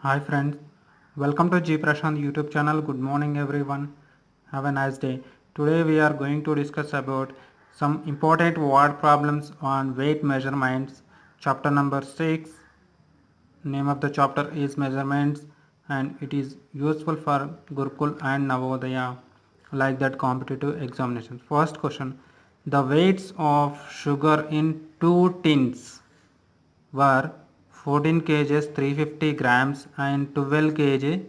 Hi friends, welcome to G Prashant YouTube channel. Good morning everyone. Have a nice day. Today we are going to discuss about some important word problems on weight measurements. Chapter number 6. Name of the chapter is measurements and it is useful for Gurukul and Navodaya like that competitive examinations. First question. The weights of sugar in two tins were 14 kgs 350 grams and 12 kg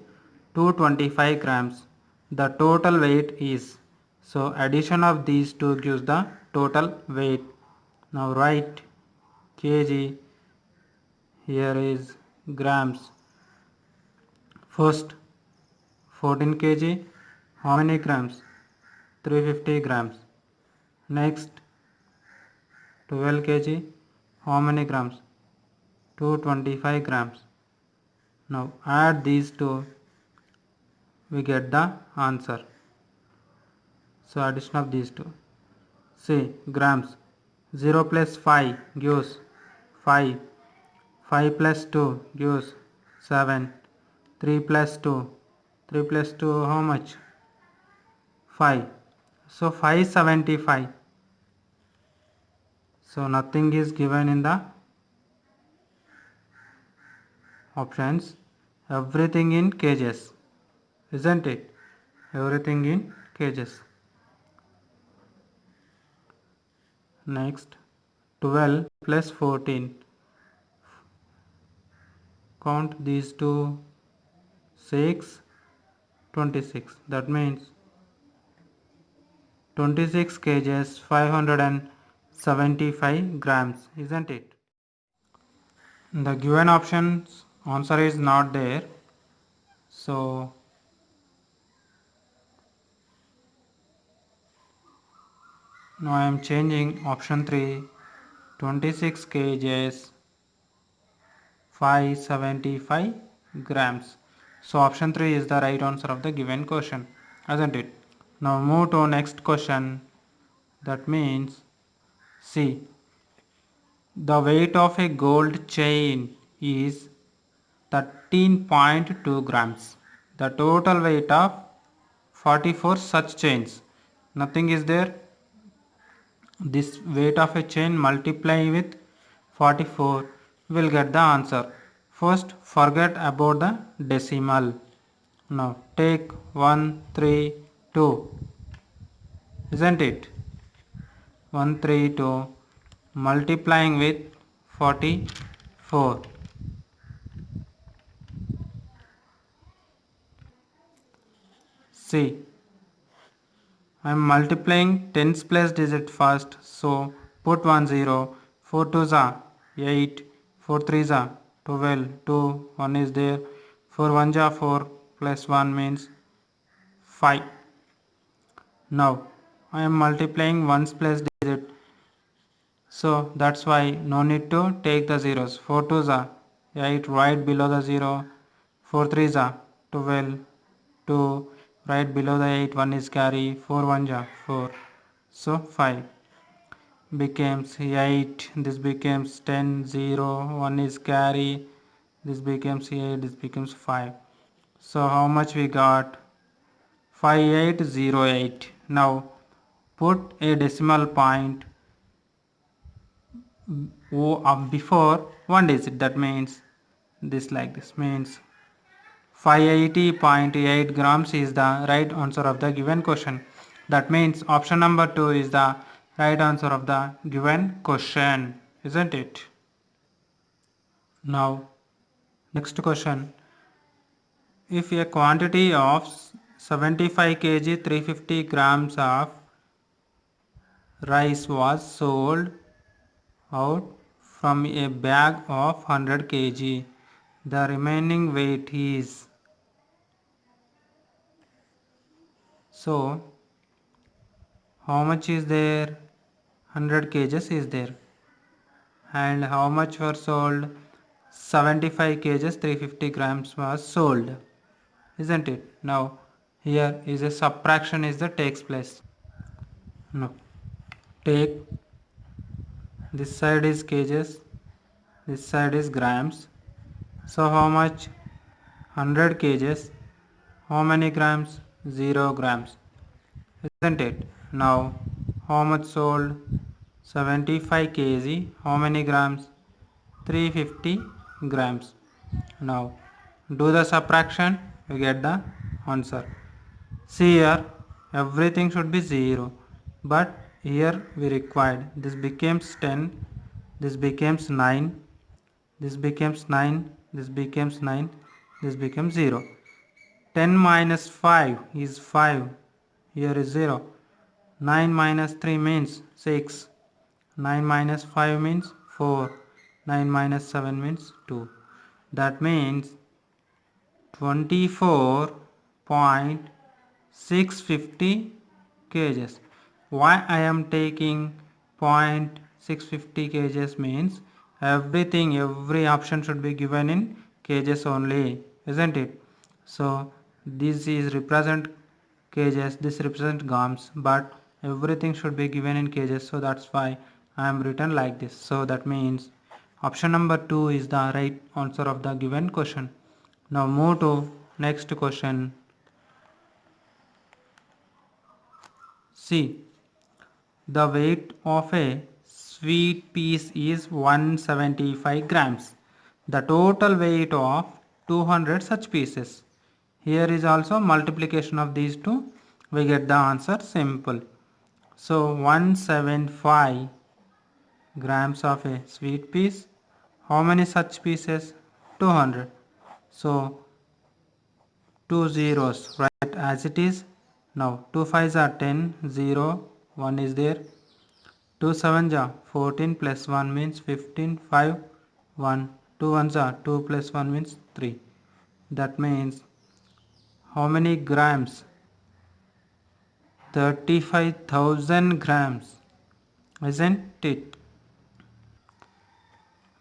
225 grams. The total weight is, so addition of these two gives the total weight. Now write kg, here is grams. First 14 kg, how many grams? 350 grams. Next 12 kg, how many grams? 225 grams. Now add these two, we get the answer. So addition of these two. See grams. 0 plus 5 gives 5. 5 plus 2 gives 7. 3 plus 2. 3 plus 2 how much? 5. So 575. So nothing is given in the options. Everything in kgs. Isn't it? Everything in kgs. Next 12 plus 14. Count these two. 6 26, that means 26 kgs 575 grams, isn't it? The given options answer is not there, so now I am changing option 3. 26 kgs 575 grams. So option 3 is the right answer of the given question, isn't it? Now move to next question. That means see, the weight of a gold chain is 13.2 grams. The total weight of 44 such chains. Nothing is there. This weight of a chain multiply with 44 will get the answer. First forget about the decimal. Now take 132, isn't it? 132 multiplying with 44. See, I am multiplying tens place digit first, so put 1 0. 4 2s are 8, 4 3s are 12, 2, 1 is there, 4 1s are 4 plus 1 means 5. Now I am multiplying ones place digit, so that's why no need to take the zeros. 4 2s are 8 right below the 0, 4 3s are 12, 2 right below the 8, 1 is carry, 4 1s are 4, so 5 becomes 8, this becomes 10 0, 1 is carry, this becomes 8, this becomes 5. So how much we got? 5808. Now put a decimal point before one digit, that means this, like this means 580.8 grams is the right answer of the given question. That means option number 2 is the right answer of the given question, isn't it? Now next question. If a quantity of 75 kg 350 grams of rice was sold out from a bag of 100 kg, the remaining weight is, so how much is there? 100 kgs is there, and how much were sold? 75 kgs 350 grams was sold, isn't it? Now here is a subtraction is the takes place. No, take this side is kgs, this side is grams, so how much? 100 kgs. How many grams? 0 grams. Isn't it? Now, how much sold? 75 kg. How many grams? 350 grams. Now, do the subtraction. You get the answer. See here, everything should be 0. But here we required. This becomes 10. This becomes 9. This becomes 9. This becomes 9. This becomes 0. 10 minus 5 is 5. Here is 0. 9 minus 3 means 6. 9 minus 5 means 4. 9 minus 7 means 2. That means 24.650 kgs. Why I am taking 0.650 kgs means every option should be given in kgs only, isn't it? So this is represent kgs, this represent grams, but everything should be given in kgs, so that's why I am written like this. So that means option number 2 is the right answer of the given question. Now move to next question. See, the weight of a sweet piece is 175 grams. The total weight of 200 such pieces. Here is also multiplication of these two. We get the answer simple. So 175 grams of a sweet piece. How many such pieces? 200. So 2 zeros, right, as it is. Now 2 5s are 10, 0, 1 is there. 2 sevens are 14 plus 1 means 15, 5, 1. 2 ones are 2 plus 1 means 3. That means how many grams? 35,000 grams, isn't it?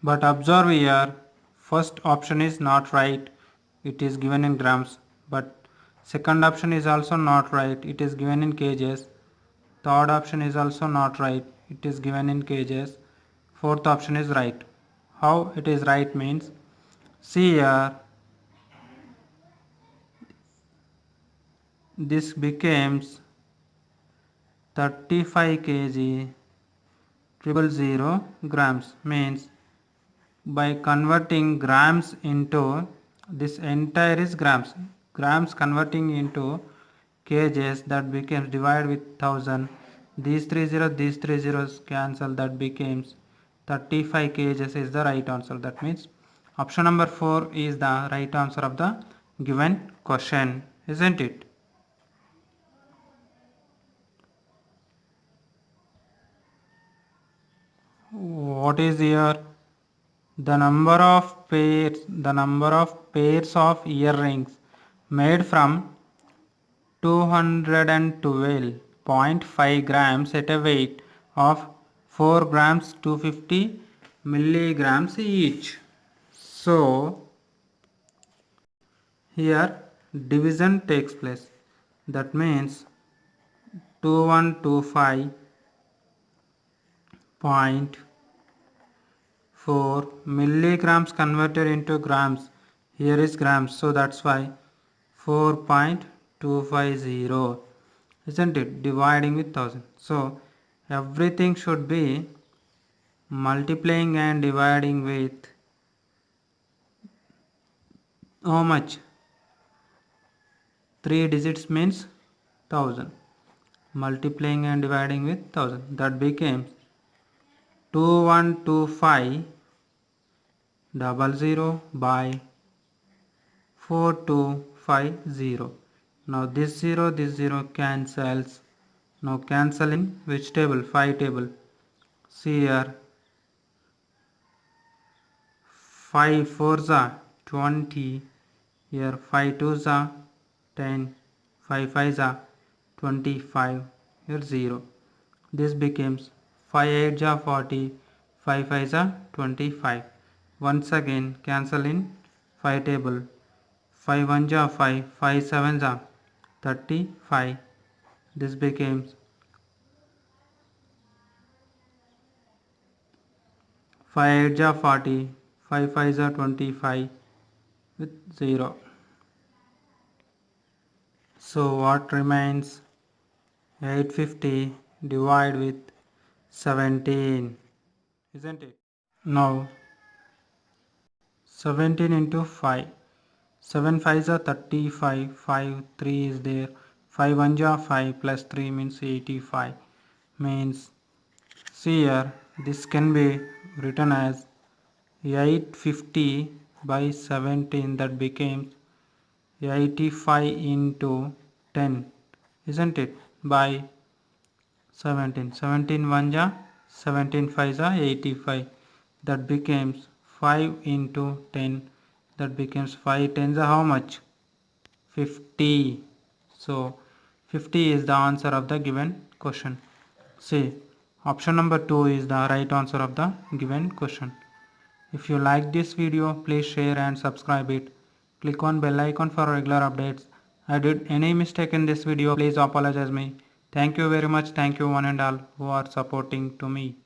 But observe here, first option is not right, it is given in grams. But second option is also not right, it is given in kgs. Third option is also not right, it is given in kgs. Fourth option is right. How it is right means, see here, this becomes 35 kg 000 grams, means by converting grams into, this entire is grams, grams converting into kgs, that becomes divided with 1000. These three zeros cancel, that becomes 35 kgs is the right answer. That means option number 4 is the right answer of the given question, isn't it? What is here? The number of pairs of earrings made from 212.5 grams at a weight of 4 grams 250 milligrams each. So here division takes place. That means 2125.4 milligrams converted into grams. Here is grams, so that's why 4.250, isn't it, dividing with 1000. So everything should be multiplying and dividing with how much? 3 digits means 1000. Multiplying and dividing with 1000, that becomes 212500 by 4250. Now this 0 cancels. Now cancel in which table? 5 table. See here, 5 4s are 20. Here 5 2s are 10. 5 5s are 25. Here 0. This becomes 5 8s are 40. 5 5s are 25. Once again cancel in 5 table. 5 1s are 5. 5 7s are 35. This becomes 5 8s are 40. 5 5s are 25 with 0. So what remains? 850 divided with 17, isn't it? Now 17 into 5. 7 5s are 35, 5 3 is there, 5 1 ja 5 plus 3 means 85, means see here this can be written as 850 by 17, that becomes 85 into 10, isn't it, by 17. 17 1 ja 17 5 ja 85, that becomes 5 into 10, that becomes 5 10s are how much, 50. So 50 is the answer of the given question. See, option number 2 is the right answer of the given question. If you like this video, please share and subscribe it. Click on bell icon for regular updates. I did any mistake in this video, please apologize me. Thank you very much. Thank you one and all who are supporting to me.